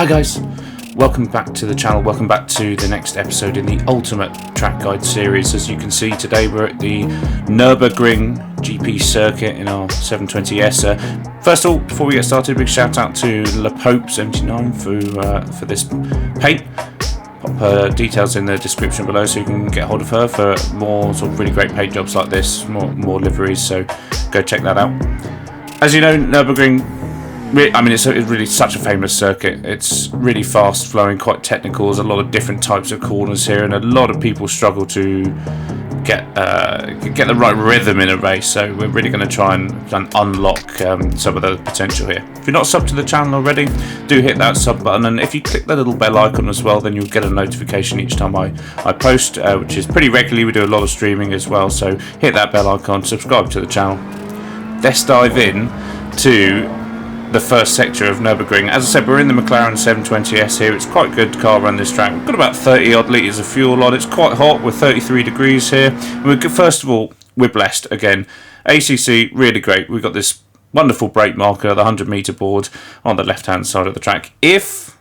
Hi guys, welcome back to the channel, welcome back to the next episode in the Ultimate Track Guide series. As you can see, today we're at the Nurburgring GP circuit in our 720S. First of all, before we get started, big shout out to Le Pope 79 for this paint. Pop her details in the description below so you can get hold of her for more sort of really great paint jobs like this, more liveries, so go check that out. As you know, Nurburgring, I mean, it's really such a famous circuit. It's really fast flowing, quite technical. There's a lot of different types of corners here, and a lot of people struggle to get the right rhythm in a race. So we're really going to try and unlock some of the potential here. If you're not subbed to the channel already, do hit that sub button, and if you click the little bell icon as well, then you'll get a notification each time I post, which is pretty regularly. We do a lot of streaming as well, so hit that bell icon, subscribe to the channel. Let's dive in to the first sector of Nurburgring. As I said, we're in the McLaren 720S here. It's quite good car run this track. We've got about 30 odd litres of fuel on. It's quite hot. We're 33 degrees here. First of all, we're blessed again. ACC, really great. We've got this wonderful brake marker, the 100 metre board on the left hand side of the track. If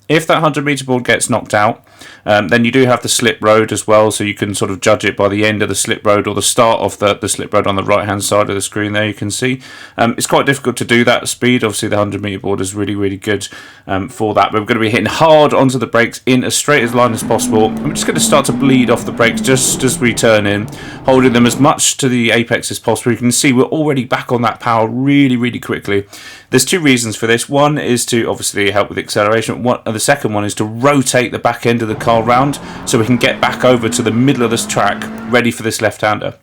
that 100 metre board gets knocked out, then you do have the slip road as well, so you can sort of judge it by the end of the slip road or the start of the slip road on the right hand side of the screen there. You can see it's quite difficult to do that speed. Obviously the 100 metre board is really good for that, but we're going to be hitting hard onto the brakes in as straight as line as possible. I'm just going to start to bleed off the brakes just as we turn in, holding them as much to the apex as possible. You can see we're already back on that power really quickly. There's two reasons for this. One is to obviously help with acceleration, and the second one is to rotate the back end of the car round so we can get back over to the middle of this track ready for this left-hander.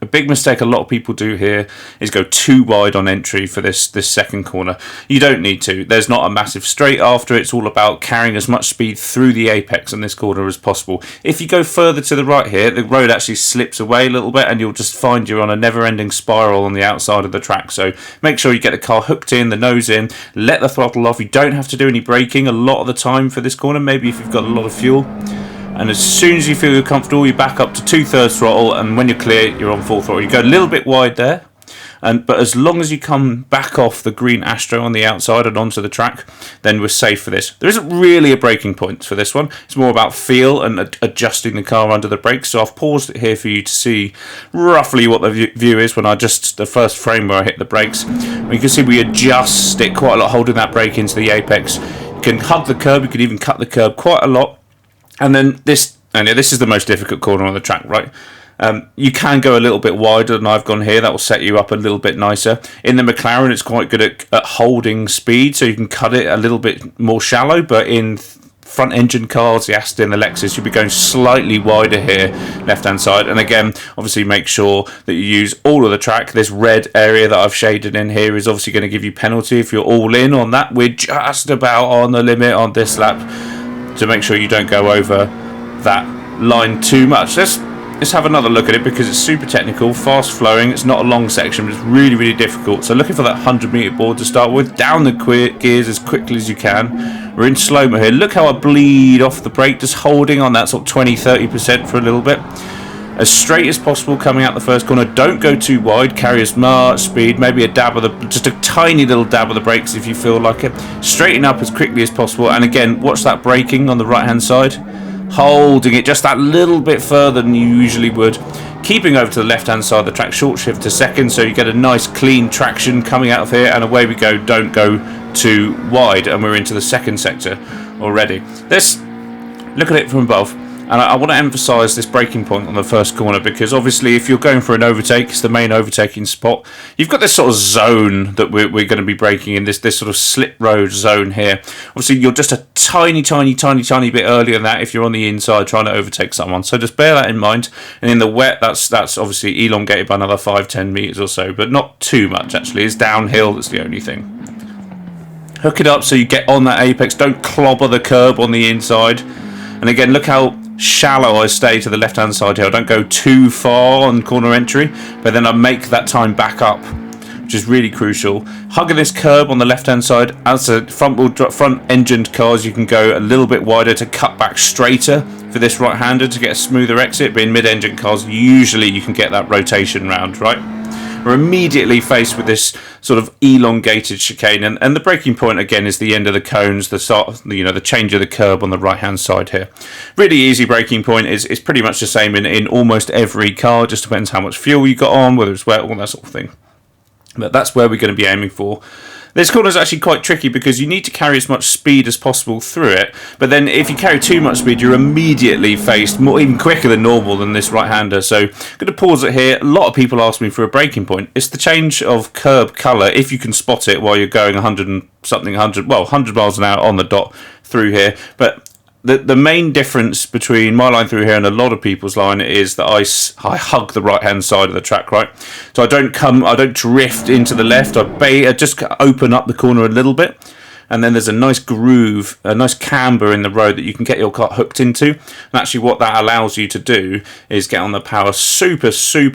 A big mistake a lot of people do here is go too wide on entry for this second corner. You don't need to. There's not a massive straight after. It's all about carrying as much speed through the apex in this corner as possible. If you go further to the right here, the road actually slips away a little bit and you'll just find you're on a never-ending spiral on the outside of the track. So make sure you get the car hooked in, the nose in, let the throttle off. You don't have to do any braking a lot of the time for this corner, maybe if you've got a lot of fuel. And as soon as you feel you're comfortable, you back up to 2/3 throttle, and when you're clear, you're on full throttle. You go a little bit wide there, but as long as you come back off the green Astro on the outside and onto the track, then we're safe for this. There isn't really a braking point for this one. It's more about feel and adjusting the car under the brakes. So I've paused it here for you to see roughly what the view is when the first frame where I hit the brakes. You can see we adjust it quite a lot, holding that brake into the apex. You can hug the curb, you can even cut the curb quite a lot. And then this is the most difficult corner on the track, right? You can go a little bit wider than I've gone here. That will set you up a little bit nicer. In the McLaren, it's quite good at holding speed, so you can cut it a little bit more shallow. But in front engine cars, the Aston, the Lexus, you'll be going slightly wider here, left hand side. And again, obviously make sure that you use all of the track. This red area that I've shaded in here is obviously going to give you penalty if you're all in on that. We're just about on the limit on this lap, to make sure you don't go over that line too much. Let's have another look at it because it's super technical, fast flowing. It's not a long section, but it's really difficult. So looking for that 100 metre board to start with, down the gears as quickly as you can. We're in slow-mo here. Look how I bleed off the brake, just holding on that sort of 20-30% for a little bit. As straight as possible coming out the first corner. Don't go too wide. Carry as much speed. Maybe just a tiny little dab of the brakes if you feel like it. Straighten up as quickly as possible. And again, watch that braking on the right hand side. Holding it just that little bit further than you usually would. Keeping over to the left hand side of the track. Short shift to second so you get a nice clean traction coming out of here. And away we go. Don't go too wide. And we're into the second sector already. Let's look at it from above. And I want to emphasise this braking point on the first corner because obviously if you're going for an overtake, it's the main overtaking spot. You've got this sort of zone that we're going to be braking in, this sort of slip road zone here. Obviously you're just a tiny bit earlier than that if you're on the inside trying to overtake someone. So just bear that in mind. And in the wet, that's obviously elongated by another 5-10 metres or so, but not too much actually. It's downhill, that's the only thing. Hook it up so you get on that apex. Don't clobber the curb on the inside. And again, look how shallow I stay to the left hand side here. I don't go too far on corner entry, but then I make that time back up, which is really crucial. Hugging this curb on the left hand side. As a front engined cars, you can go a little bit wider to cut back straighter for this right hander to get a smoother exit, but in mid engine cars usually you can get that rotation round, right? we're immediately faced with this sort of elongated chicane, and the braking point again is the end of the cones, the start, the change of the curb on the right hand side here. Really easy braking point. Is pretty much the same in almost every car. Just depends how much fuel you got on, whether it's wet, all that sort of thing. But that's where we're going to be aiming for. This corner is actually quite tricky because you need to carry as much speed as possible through it, but then if you carry too much speed, you're immediately faced even quicker than normal than this right-hander. So I'm going to pause it here. A lot of people ask me for a braking point. It's the change of curb colour, if you can spot it while you're going 100 miles an hour on the dot through here. But the main difference between my line through here and a lot of people's line is that I hug the right hand side of the track, right? So I don't drift into the left. I just open up the corner a little bit, and then there's a nice groove, a nice camber in the road that you can get your car hooked into. And actually what that allows you to do is get on the power super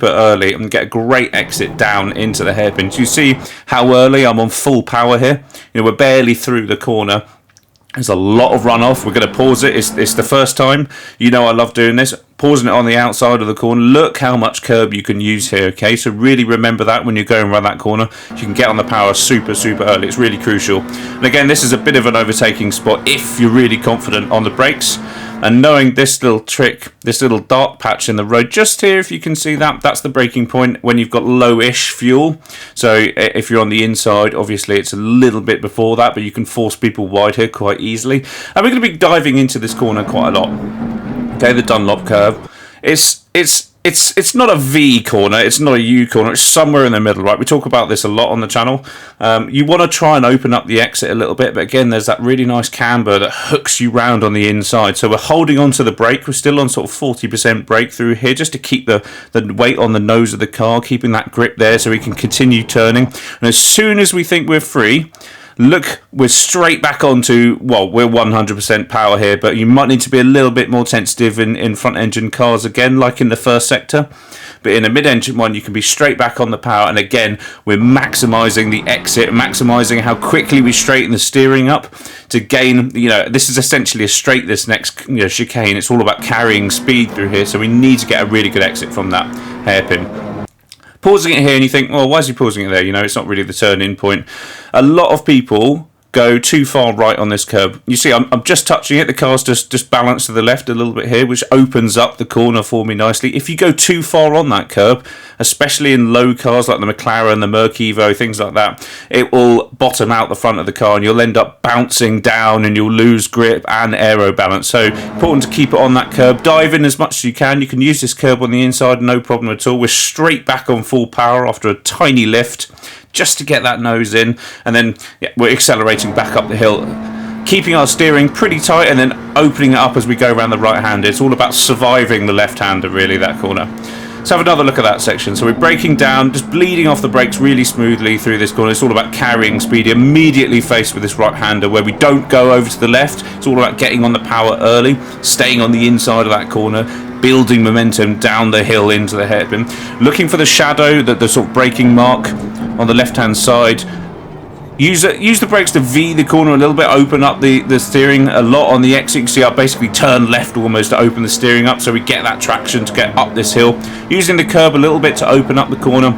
early and get a great exit down into the hairpin. So you see how early I'm on full power here? We're barely through the corner. There's a lot of runoff. We're going to pause it. It's the first time. I love doing this. Pausing it on the outside of the corner. Look how much curb you can use here, okay? So really remember that when you're going around that corner. You can get on the power super early. It's really crucial. And again, this is a bit of an overtaking spot if you're really confident on the brakes. And knowing this little trick, this little dark patch in the road just here, if you can see that, that's the braking point when you've got low-ish fuel. So if you're on the inside, obviously it's a little bit before that, but you can force people wide here quite easily. And we're going to be diving into this corner quite a lot. Okay, the Dunlop curve. It's not a V corner, it's not a U corner, it's somewhere in the middle, right? We talk about this a lot on the channel. You want to try and open up the exit a little bit, but again, there's that really nice camber that hooks you round on the inside. So we're holding on to the brake. We're still on sort of 40% brake through here, just to keep the weight on the nose of the car, keeping that grip there so we can continue turning. And as soon as we think we're free, look, we're straight back onto, we're 100% power here, but you might need to be a little bit more sensitive in front engine cars again, like in the first sector. But in a mid-engine one, you can be straight back on the power, and again, we're maximising the exit, maximising how quickly we straighten the steering up to gain, this is essentially a straight, this next chicane. It's all about carrying speed through here, so we need to get a really good exit from that hairpin. Pausing it here and you think, why is he pausing it there? It's not really the turn-in point. A lot of people go too far right on this curb. You see, I'm just touching it. The car's just balanced to the left a little bit here, which opens up the corner for me nicely. If you go too far on that curb, especially in low cars like the McLaren, the Merc Evo, things like that, it will bottom out the front of the car and you'll end up bouncing down and you'll lose grip and aero balance. So important to keep it on that curb. Dive in as much as you can. You can use this curb on the inside, no problem at all. We're straight back on full power after a tiny lift, just to get that nose in, and then we're accelerating back up the hill, keeping our steering pretty tight and then opening it up as we go around the right hander. It's all about surviving the left hander, really, that corner. Let's have another look at that section. So we're braking down, just bleeding off the brakes really smoothly through this corner. It's all about carrying speed, immediately faced with this right hander where we don't go over to the left. It's all about getting on the power early, staying on the inside of that corner, building momentum down the hill into the hairpin, looking for the shadow, the sort of braking mark on the left hand side. Use the brakes to V the corner a little bit, open up the steering a lot on the exit. You can see I basically turn left almost to open the steering up so we get that traction to get up this hill. Using the curb a little bit to open up the corner.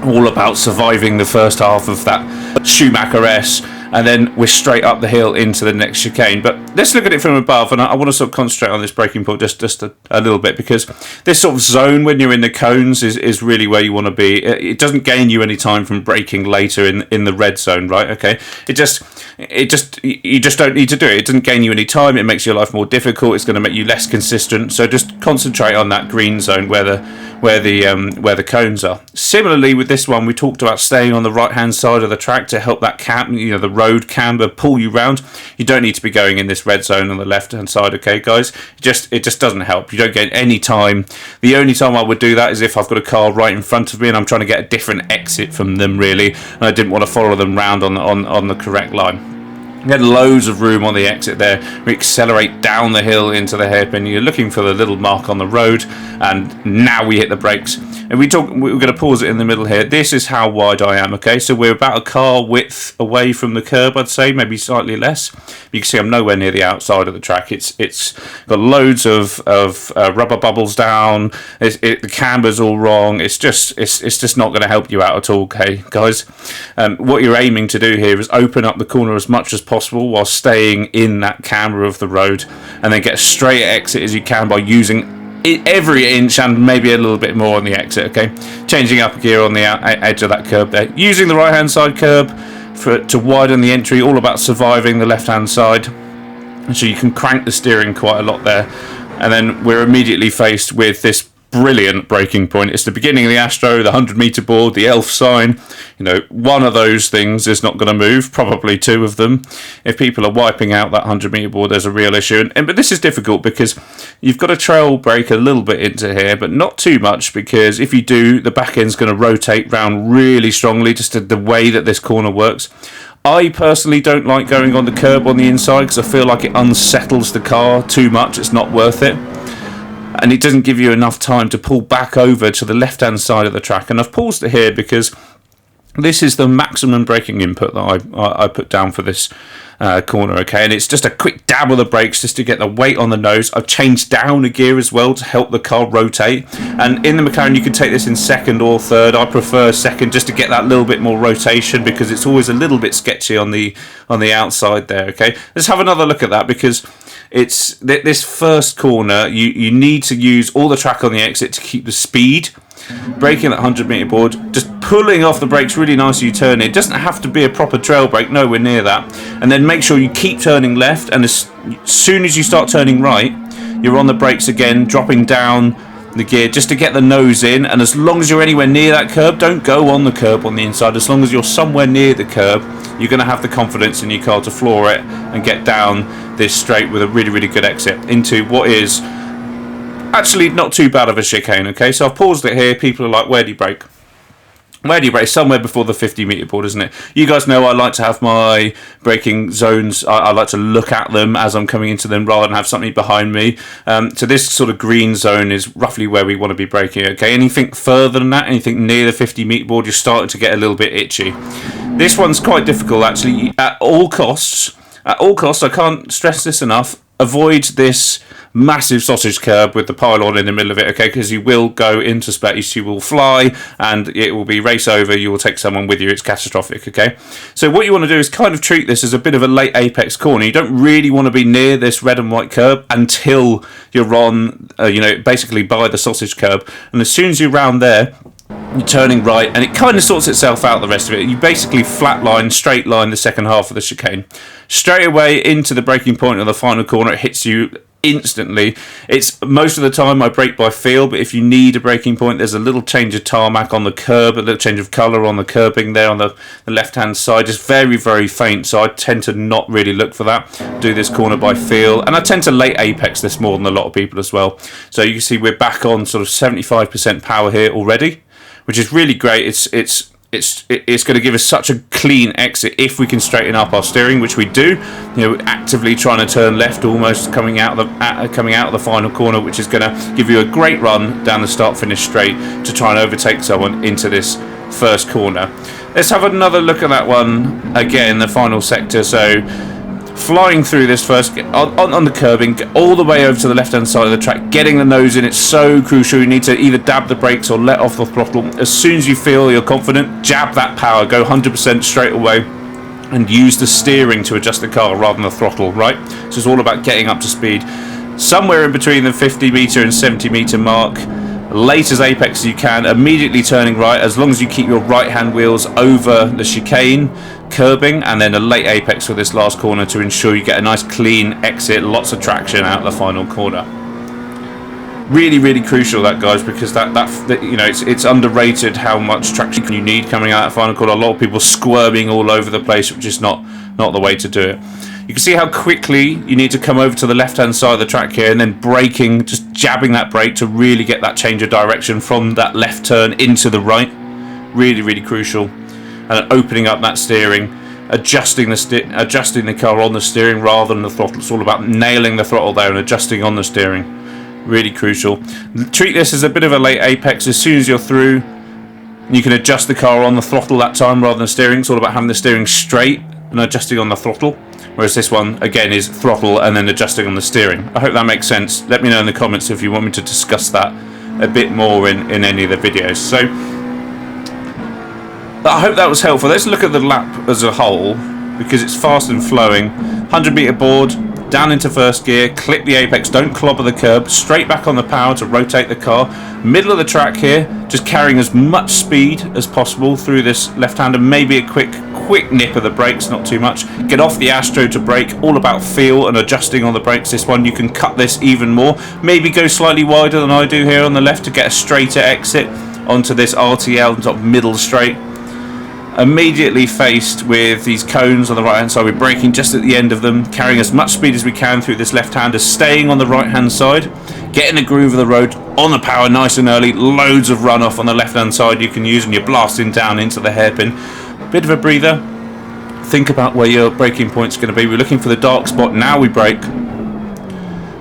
All about surviving the first half of that Schumacher S, and then we're straight up the hill into the next chicane. But let's look at it from above, and I want to sort of concentrate on this braking point just a little bit, because this sort of zone when you're in the cones is really where you want to be. It doesn't gain you any time from braking later in the red zone, right? Okay, you just don't need to do it. It doesn't gain you any time. It makes your life more difficult. It's going to make you less consistent. So just concentrate on that green zone where the cones are. Similarly with this one, we talked about staying on the right hand side of the track to help that the road camber pull you round. You don't need to be going in this red zone on the left hand side, okay guys? It just doesn't help. You don't get any time. The only time I would do that is if I've got a car right in front of me and I'm trying to get a different exit from them, really, and I didn't want to follow them round on the correct line. You get loads of room on the exit there. We accelerate down the hill into the hairpin. You're looking for the little mark on the road, and now we hit the brakes. And we're going to pause it in the middle here. This is how wide I am, okay? So we're about a car width away from the curb, I'd say, maybe slightly less. You can see I'm nowhere near the outside of the track. It's got loads of rubber bubbles down. The camber's all wrong. It's just not going to help you out at all, okay, guys? What you're aiming to do here is open up the corner as much as possible while staying in that camber of the road, and then get as straight exit as you can by using every inch and maybe a little bit more on the exit, okay? Changing up a gear on the edge of that curb there. Using the right hand side curb to widen the entry, all about surviving the left hand side. So you can crank the steering quite a lot there. And then we're immediately faced with this brilliant braking point. It's the beginning of the Astro, the 100-meter board, the ELF sign. You know, one of those things is not going to move, probably two of them. If people are wiping out that 100-meter board, there's a real issue. But this is difficult because you've got to trail brake a little bit into here, but not too much, because if you do, the back end's going to rotate round really strongly, just the way that this corner works. I personally don't like going on the curb on the inside because I feel like it unsettles the car too much. It's not worth it. And it doesn't give you enough time to pull back over to the left-hand side of the track. And I've paused it here because this is the maximum braking input that I put down for this corner, okay? And it's just a quick dab of the brakes just to get the weight on the nose. I've changed down a gear as well to help the car rotate. And in the McLaren, you can take this in second or third. I prefer second just to get that little bit more rotation because it's always a little bit sketchy on the outside there, okay? Let's have another look at that because it's this first corner, you need to use all the track on the exit to keep the speed. Braking that 100-meter board, just pulling off the brakes really nice as you turn it. It doesn't have to be a proper trail brake, nowhere near that. And then make sure you keep turning left, and as soon as you start turning right, you're on the brakes again, dropping down the gear just to get the nose in. And as long as you're anywhere near that curb, don't go on the curb on the inside. As long as you're somewhere near the curb, you're going to have the confidence in your car to floor it and get down this straight with a really, really good exit into what is actually not too bad of a chicane, okay? So I've paused it here. People are like, where do you brake? Where do you brake? Somewhere before the 50-meter board, isn't it? You guys know I like to have my braking zones. I like to look at them as I'm coming into them rather than have something behind me. So this sort of green zone is roughly where we want to be braking, okay? Anything further than that, anything near the 50-meter board, you're starting to get a little bit itchy. This one's quite difficult, actually. At all costs, I can't stress this enough, avoid this massive sausage curb with the pylon in the middle of it, okay, because you will go into space, you will fly, and it will be race over, you will take someone with you, it's catastrophic, okay? So what you want to do is kind of treat this as a bit of a late apex corner. You don't really want to be near this red and white curb until you're on, basically by the sausage curb, and as soon as you're round there, you're turning right, and it kind of sorts itself out the rest of it. You basically flatline, straight line the second half of the chicane. Straight away into the braking point of the final corner, it hits you instantly. It's most of the time I brake by feel, but if you need a braking point, there's a little change of tarmac on the curb, a little change of colour on the curbing there on the left hand side, just very, very faint. So I tend to not really look for that, do this corner by feel, and I tend to late apex this more than a lot of people as well. So you can see we're back on sort of 75% power here already, which is really great. It's going to give us such a clean exit if we can straighten up our steering, which we do. Actively trying to turn left, almost coming out of the final corner, which is going to give you a great run down the start-finish straight to try and overtake someone into this first corner. Let's have another look at that one again, the final sector. So flying through this first on the curbing, all the way over to the left hand side of the track, getting the nose in, it's so crucial. You need to either dab the brakes or let off the throttle. As soon as you feel you're confident, jab that power, go 100% straight away, and use the steering to adjust the car rather than the throttle, right? So it's all about getting up to speed. Somewhere in between the 50-meter and 70-meter mark, late as apex as you can, immediately turning right, as long as you keep your right hand wheels over the chicane, curbing, and then a late apex for this last corner to ensure you get a nice clean exit, lots of traction out the final corner. Really, really crucial that, guys, because that it's underrated how much traction you need coming out of the final corner. A lot of people squirming all over the place, which is not the way to do it. You can see how quickly you need to come over to the left-hand side of the track here and then braking, just jabbing that brake to really get that change of direction from that left turn into the right. Really, really crucial. And opening up that steering, adjusting the car on the steering rather than the throttle. It's all about nailing the throttle there and adjusting on the steering. Really crucial. Treat this as a bit of a late apex. As soon as you're through, you can adjust the car on the throttle that time rather than steering. It's all about having the steering straight and adjusting on the throttle, whereas this one again is throttle and then adjusting on the steering. I hope that makes sense. Let me know in the comments if you want me to discuss that a bit more in any of the videos. So I hope that was helpful. Let's look at the lap as a whole, because it's fast and flowing. 100-meter board, down into first gear, clip the apex, don't clobber the curb, straight back on the power to rotate the car. Middle of the track here, just carrying as much speed as possible through this left-hander, maybe a quick nip of the brakes, not too much. Get off the Astro to brake, all about feel and adjusting on the brakes. This one, you can cut this even more. Maybe go slightly wider than I do here on the left to get a straighter exit onto this RTL top middle straight. Immediately faced with these cones on the right hand side, we're braking just at the end of them, carrying as much speed as we can through this left hander, staying on the right hand side, getting the groove of the road on the power nice and early. Loads of runoff on the left hand side you can use, and you're blasting down into the hairpin. Bit of a breather, think about where your braking point's going to be. We're looking for the dark spot. Now we brake,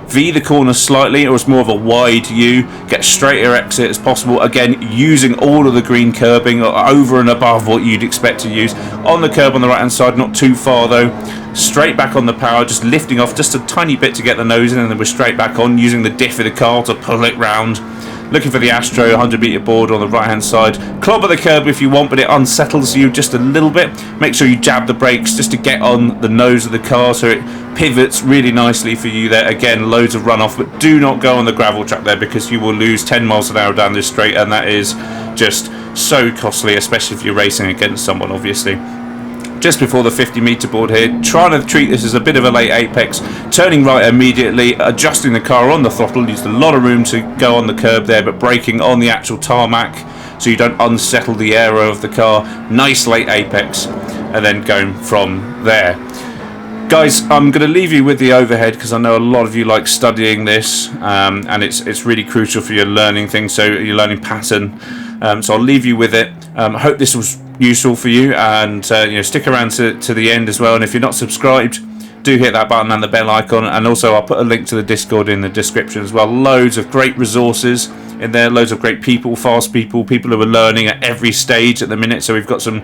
V the corner slightly, or it's more of a wide U, get straighter exit as possible, again using all of the green curbing over and above what you'd expect to use. On the curb on the right hand side, not too far though, straight back on the power, just lifting off just a tiny bit to get the nose in, and then we're straight back on, using the diff of the car to pull it round. Looking for the Astro 100-meter board on the right hand side. Clobber the curb if you want, but it unsettles you just a little bit. Make sure you jab the brakes just to get on the nose of the car so it pivots really nicely for you there. Again, loads of runoff, but do not go on the gravel track there, because you will lose 10 miles an hour down this straight, and that is just so costly, especially if you're racing against someone, obviously. Just before the 50-meter board here, trying to treat this as a bit of a late apex, turning right immediately, adjusting the car on the throttle, used a lot of room to go on the curb there, but braking on the actual tarmac so you don't unsettle the aero of the car. Nice late apex, and then going from there. Guys, I'm going to leave you with the overhead because I know a lot of you like studying this, and it's really crucial for your learning things, so your learning pattern. So I'll leave you with it. I hope this was useful for you, and stick around to the end as well. And if you're not subscribed, do hit that button and the bell icon, and also I'll put a link to the Discord in the description as well. Loads of great resources in there, loads of great people, fast people who are learning at every stage at the minute. So we've got some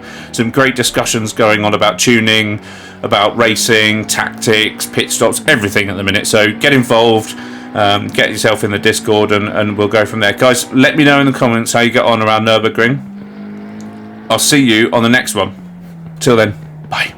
great discussions going on about tuning, about racing, tactics, pit stops, everything at the minute. So get involved, get yourself in the Discord, and we'll go from there. Guys, let me know in the comments how you get on around Nurburgring. I'll see you on the next one. Till then, bye.